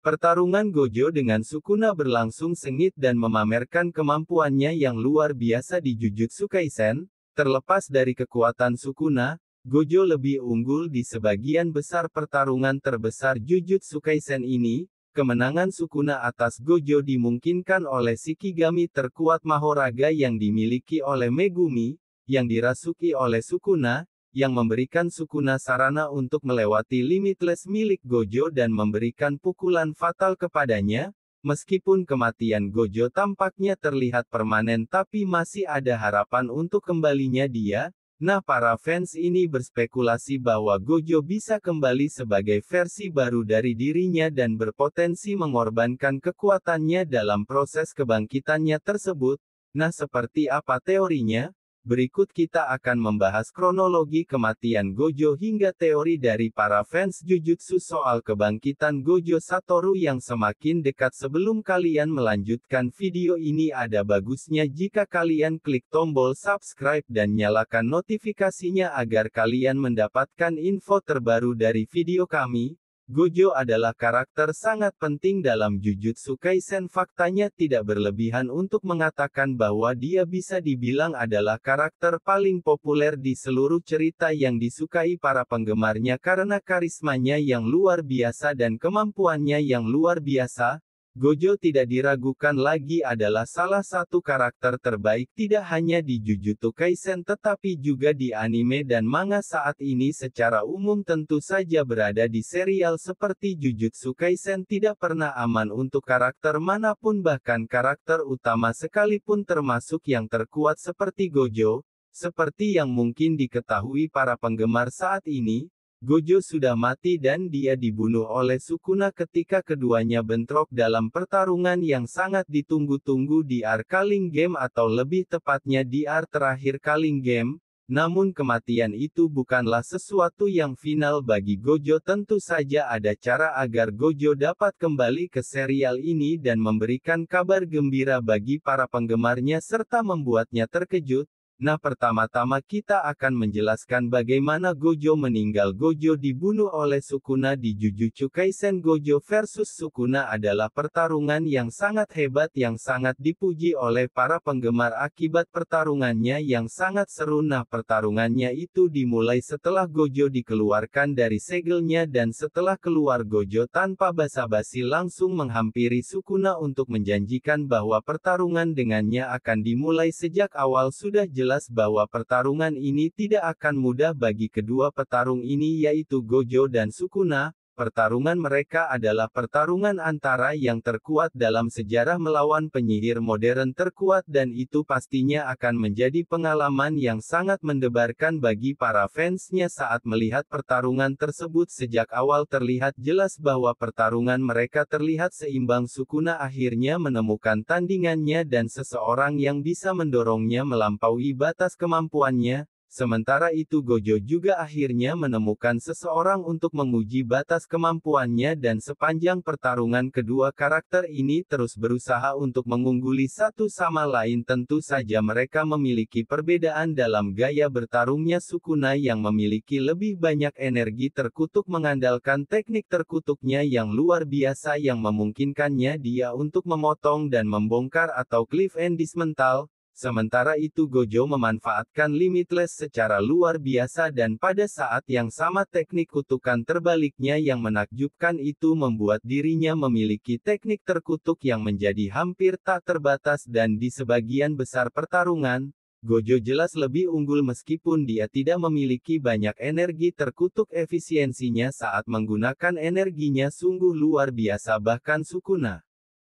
Pertarungan Gojo dengan Sukuna berlangsung sengit dan memamerkan kemampuannya yang luar biasa di Jujutsu Kaisen. Terlepas dari kekuatan Sukuna, Gojo lebih unggul di sebagian besar pertarungan terbesar Jujutsu Kaisen ini. Kemenangan Sukuna atas Gojo dimungkinkan oleh Shikigami terkuat Mahoraga yang dimiliki oleh Megumi, yang dirasuki oleh Sukuna, yang memberikan Sukuna sarana untuk melewati limitless milik Gojo dan memberikan pukulan fatal kepadanya. Meskipun kematian Gojo tampaknya terlihat permanen tapi masih ada harapan untuk kembalinya dia. Nah, para fans ini berspekulasi bahwa Gojo bisa kembali sebagai versi baru dari dirinya dan berpotensi mengorbankan kekuatannya dalam proses kebangkitannya tersebut. Nah, seperti apa teorinya? Berikut kita akan membahas kronologi kematian Gojo hingga teori dari para fans Jujutsu soal kebangkitan Gojo Satoru yang semakin dekat. Sebelum kalian melanjutkan video ini, ada bagusnya jika kalian klik tombol subscribe dan nyalakan notifikasinya agar kalian mendapatkan info terbaru dari video kami. Gojo adalah karakter sangat penting dalam Jujutsu Kaisen. Faktanya tidak berlebihan untuk mengatakan bahwa dia bisa dibilang adalah karakter paling populer di seluruh cerita yang disukai para penggemarnya karena karismanya yang luar biasa dan kemampuannya yang luar biasa. Gojo tidak diragukan lagi adalah salah satu karakter terbaik tidak hanya di Jujutsu Kaisen tetapi juga di anime dan manga saat ini secara umum. Tentu saja berada di serial seperti Jujutsu Kaisen tidak pernah aman untuk karakter manapun, bahkan karakter utama sekalipun termasuk yang terkuat seperti Gojo. Seperti yang mungkin diketahui para penggemar saat ini, Gojo sudah mati dan dia dibunuh oleh Sukuna ketika keduanya bentrok dalam pertarungan yang sangat ditunggu-tunggu di arc Culling Game, atau lebih tepatnya di arc terakhir Culling Game. Namun kematian itu bukanlah sesuatu yang final bagi Gojo. Tentu saja ada cara agar Gojo dapat kembali ke serial ini dan memberikan kabar gembira bagi para penggemarnya serta membuatnya terkejut. Nah, pertama-tama kita akan menjelaskan bagaimana Gojo meninggal. Gojo dibunuh oleh Sukuna di Jujutsu Kaisen. Gojo versus Sukuna adalah pertarungan yang sangat hebat yang sangat dipuji oleh para penggemar akibat pertarungannya yang sangat seru. Nah, pertarungannya itu dimulai setelah Gojo dikeluarkan dari segelnya dan setelah keluar Gojo tanpa basa-basi langsung menghampiri Sukuna untuk menjanjikan bahwa pertarungan dengannya akan dimulai. Sejak awal sudah jelas bahwa pertarungan ini tidak akan mudah bagi kedua petarung ini, yaitu Gojo dan Sukuna. Pertarungan mereka adalah pertarungan antara yang terkuat dalam sejarah melawan penyihir modern terkuat, dan itu pastinya akan menjadi pengalaman yang sangat mendebarkan bagi para fansnya saat melihat pertarungan tersebut. Sejak awal terlihat jelas bahwa pertarungan mereka terlihat seimbang. Sukuna akhirnya menemukan tandingannya dan seseorang yang bisa mendorongnya melampaui batas kemampuannya. Sementara itu Gojo juga akhirnya menemukan seseorang untuk menguji batas kemampuannya, dan sepanjang pertarungan kedua karakter ini terus berusaha untuk mengungguli satu sama lain. Tentu saja mereka memiliki perbedaan dalam gaya bertarungnya. Sukuna yang memiliki lebih banyak energi terkutuk mengandalkan teknik terkutuknya yang luar biasa yang memungkinkannya dia untuk memotong dan membongkar atau cliff and dismantle. Sementara itu Gojo memanfaatkan limitless secara luar biasa, dan pada saat yang sama teknik kutukan terbaliknya yang menakjubkan itu membuat dirinya memiliki teknik terkutuk yang menjadi hampir tak terbatas. Dan di sebagian besar pertarungan, Gojo jelas lebih unggul meskipun dia tidak memiliki banyak energi terkutuk. Efisiensinya saat menggunakan energinya sungguh luar biasa, bahkan Sukuna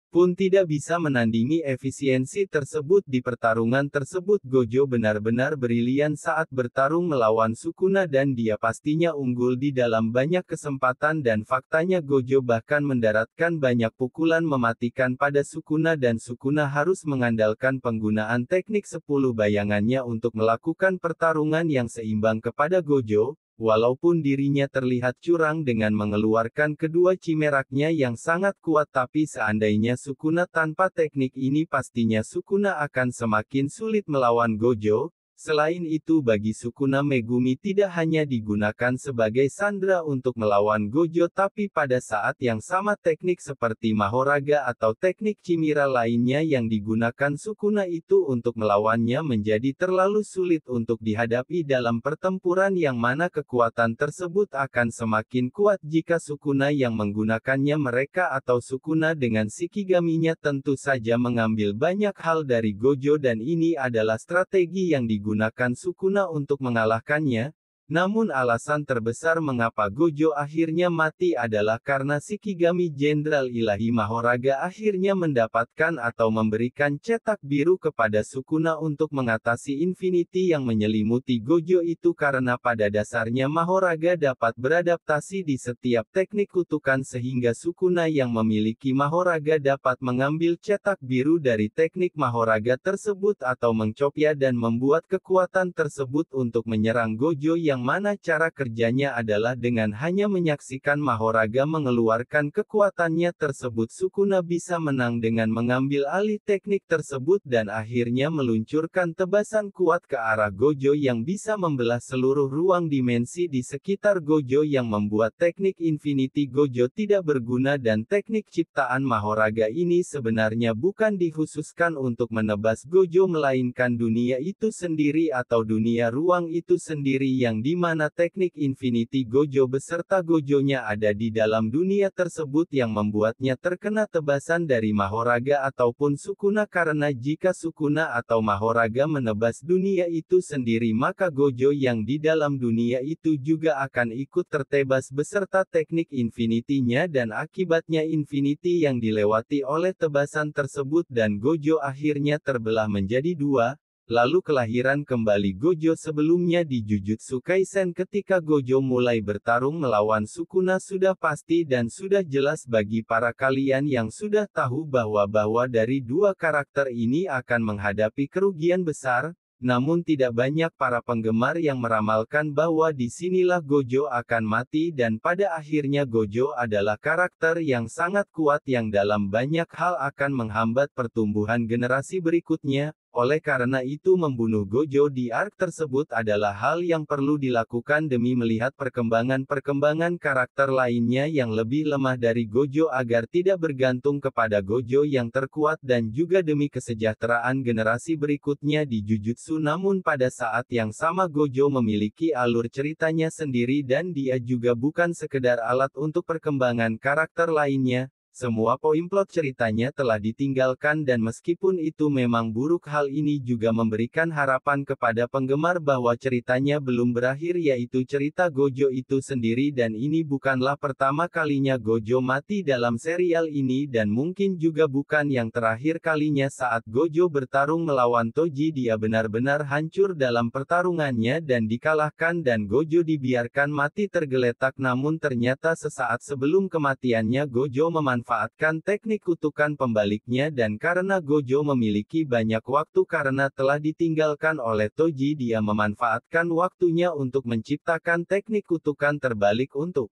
pun tidak bisa menandingi efisiensi tersebut. Di pertarungan tersebut Gojo benar-benar brilian saat bertarung melawan Sukuna dan dia pastinya unggul di dalam banyak kesempatan, dan faktanya Gojo bahkan mendaratkan banyak pukulan mematikan pada Sukuna dan Sukuna harus mengandalkan penggunaan teknik 10 bayangannya untuk melakukan pertarungan yang seimbang kepada Gojo. Walaupun dirinya terlihat curang dengan mengeluarkan kedua cimeraknya yang sangat kuat, tapi seandainya Sukuna tanpa teknik ini pastinya Sukuna akan semakin sulit melawan Gojo. Selain itu bagi Sukuna Megumi tidak hanya digunakan sebagai sandera untuk melawan Gojo tapi pada saat yang sama teknik seperti Mahoraga atau teknik Chimera lainnya yang digunakan Sukuna itu untuk melawannya menjadi terlalu sulit untuk dihadapi dalam pertempuran yang mana kekuatan tersebut akan semakin kuat jika Sukuna yang menggunakannya mereka atau Sukuna dengan Shikigami-nya tentu saja mengambil banyak hal dari Gojo dan ini adalah strategi yang digunakan Sukuna untuk mengalahkannya. Namun alasan terbesar mengapa Gojo akhirnya mati adalah karena Shikigami Jenderal Ilahi Mahoraga akhirnya mendapatkan atau memberikan cetak biru kepada Sukuna untuk mengatasi Infinity yang menyelimuti Gojo itu karena pada dasarnya Mahoraga dapat beradaptasi di setiap teknik kutukan sehingga Sukuna yang memiliki Mahoraga dapat mengambil cetak biru dari teknik Mahoraga tersebut atau mencopya dan membuat kekuatan tersebut untuk menyerang Gojo yang mana cara kerjanya adalah dengan hanya menyaksikan Mahoraga mengeluarkan kekuatannya tersebut Sukuna bisa menang dengan mengambil alih teknik tersebut dan akhirnya meluncurkan tebasan kuat ke arah Gojo yang bisa membelah seluruh ruang dimensi di sekitar Gojo yang membuat teknik Infinity Gojo tidak berguna dan teknik ciptaan Mahoraga ini sebenarnya bukan dikhususkan untuk menebas Gojo melainkan dunia itu sendiri atau dunia ruang itu sendiri yang di mana teknik Infinity Gojo beserta Gojonya ada di dalam dunia tersebut yang membuatnya terkena tebasan dari Mahoraga ataupun Sukuna karena jika Sukuna atau Mahoraga menebas dunia itu sendiri maka Gojo yang di dalam dunia itu juga akan ikut tertebas beserta teknik Infinity-nya dan akibatnya Infinity yang dilewati oleh tebasan tersebut dan Gojo akhirnya terbelah menjadi dua. Lalu kelahiran kembali Gojo sebelumnya di Jujutsu Kaisen ketika Gojo mulai bertarung melawan Sukuna sudah pasti dan sudah jelas bagi para kalian yang sudah tahu bahwa dari dua karakter ini akan menghadapi kerugian besar, namun tidak banyak para penggemar yang meramalkan bahwa disinilah Gojo akan mati dan pada akhirnya Gojo adalah karakter yang sangat kuat yang dalam banyak hal akan menghambat pertumbuhan generasi berikutnya. Oleh karena itu membunuh Gojo di arc tersebut adalah hal yang perlu dilakukan demi melihat perkembangan karakter lainnya yang lebih lemah dari Gojo agar tidak bergantung kepada Gojo yang terkuat dan juga demi kesejahteraan generasi berikutnya di Jujutsu. Namun pada saat yang sama Gojo memiliki alur ceritanya sendiri dan dia juga bukan sekedar alat untuk perkembangan karakter lainnya. Semua poin plot ceritanya telah ditinggalkan dan meskipun itu memang buruk hal ini juga memberikan harapan kepada penggemar bahwa ceritanya belum berakhir yaitu cerita Gojo itu sendiri dan ini bukanlah pertama kalinya Gojo mati dalam serial ini dan mungkin juga bukan yang terakhir kalinya saat Gojo bertarung melawan Toji dia benar-benar hancur dalam pertarungannya dan dikalahkan dan Gojo dibiarkan mati tergeletak namun ternyata sesaat sebelum kematiannya Gojo memanfaatkan teknik kutukan pembaliknya dan karena Gojo memiliki banyak waktu karena telah ditinggalkan oleh Toji dia memanfaatkan waktunya untuk menciptakan teknik kutukan terbalik untuk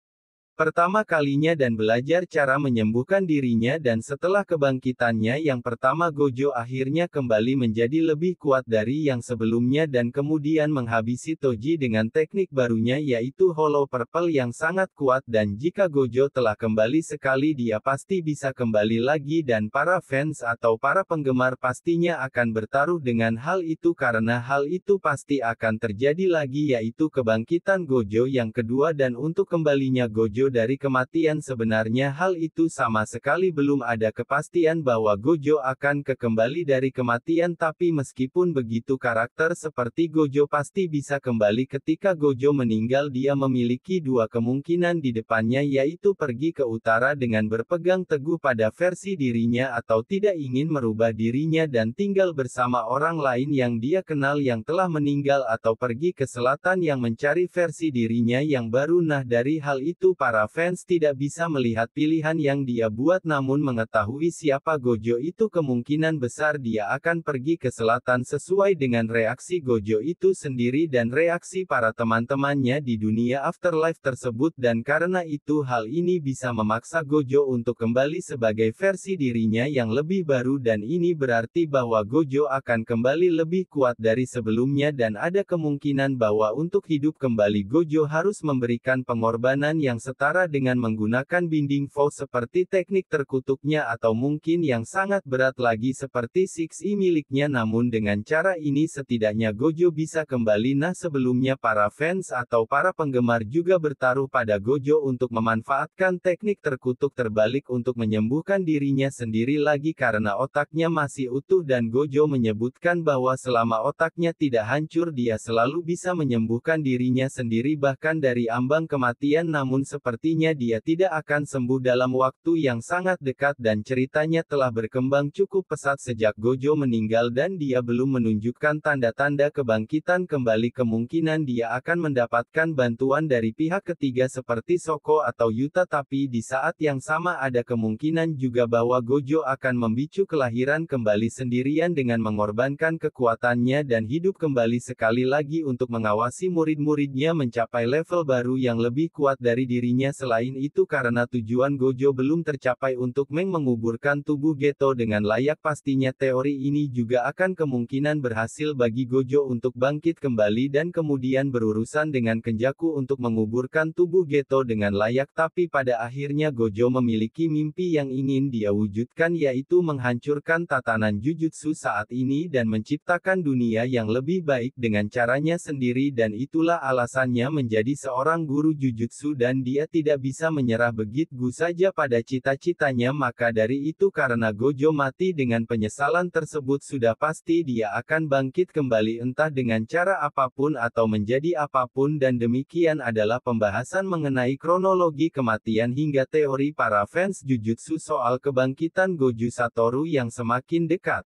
pertama kalinya dan belajar cara menyembuhkan dirinya dan setelah kebangkitannya yang pertama Gojo akhirnya kembali menjadi lebih kuat dari yang sebelumnya dan kemudian menghabisi Toji dengan teknik barunya yaitu Hollow Purple yang sangat kuat dan jika Gojo telah kembali sekali dia pasti bisa kembali lagi dan para fans atau para penggemar pastinya akan bertaruh dengan hal itu karena hal itu pasti akan terjadi lagi yaitu kebangkitan Gojo yang kedua dan untuk kembalinya Gojo dari kematian sebenarnya hal itu sama sekali belum ada kepastian bahwa Gojo akan kembali dari kematian tapi meskipun begitu karakter seperti Gojo pasti bisa kembali ketika Gojo meninggal dia memiliki dua kemungkinan di depannya yaitu pergi ke utara dengan berpegang teguh pada versi dirinya atau tidak ingin merubah dirinya dan tinggal bersama orang lain yang dia kenal yang telah meninggal atau pergi ke selatan yang mencari versi dirinya yang baru nah dari hal itu para para fans tidak bisa melihat pilihan yang dia buat namun mengetahui siapa Gojo itu kemungkinan besar dia akan pergi ke selatan sesuai dengan reaksi Gojo itu sendiri dan reaksi para teman-temannya di dunia afterlife tersebut dan karena itu hal ini bisa memaksa Gojo untuk kembali sebagai versi dirinya yang lebih baru dan ini berarti bahwa Gojo akan kembali lebih kuat dari sebelumnya dan ada kemungkinan bahwa untuk hidup kembali Gojo harus memberikan pengorbanan yang setara dengan menggunakan binding vow seperti teknik terkutuknya atau mungkin yang sangat berat lagi seperti 6E miliknya namun dengan cara ini setidaknya Gojo bisa kembali. Nah sebelumnya para fans atau para penggemar juga bertaruh pada Gojo untuk memanfaatkan teknik terkutuk terbalik untuk menyembuhkan dirinya sendiri lagi karena otaknya masih utuh dan Gojo menyebutkan bahwa selama otaknya tidak hancur dia selalu bisa menyembuhkan dirinya sendiri bahkan dari ambang kematian namun sepertinya dia tidak akan sembuh dalam waktu yang sangat dekat dan ceritanya telah berkembang cukup pesat sejak Gojo meninggal dan dia belum menunjukkan tanda-tanda kebangkitan kembali kemungkinan dia akan mendapatkan bantuan dari pihak ketiga seperti Soko atau Yuta tapi di saat yang sama ada kemungkinan juga bahwa Gojo akan membicu kelahiran kembali sendirian dengan mengorbankan kekuatannya dan hidup kembali sekali lagi untuk mengawasi murid-muridnya mencapai level baru yang lebih kuat dari dirinya selain itu karena tujuan Gojo belum tercapai untuk menguburkan tubuh Geto dengan layak pastinya teori ini juga akan kemungkinan berhasil bagi Gojo untuk bangkit kembali dan kemudian berurusan dengan Kenjaku untuk menguburkan tubuh Geto dengan layak tapi pada akhirnya Gojo memiliki mimpi yang ingin dia wujudkan yaitu menghancurkan tatanan Jujutsu saat ini dan menciptakan dunia yang lebih baik dengan caranya sendiri dan itulah alasannya menjadi seorang guru Jujutsu dan dia tidak bisa menyerah begitu saja pada cita-citanya maka dari itu karena Gojo mati dengan penyesalan tersebut sudah pasti dia akan bangkit kembali entah dengan cara apapun atau menjadi apapun dan demikian adalah pembahasan mengenai kronologi kematian hingga teori para fans Jujutsu soal kebangkitan Gojo Satoru yang semakin dekat.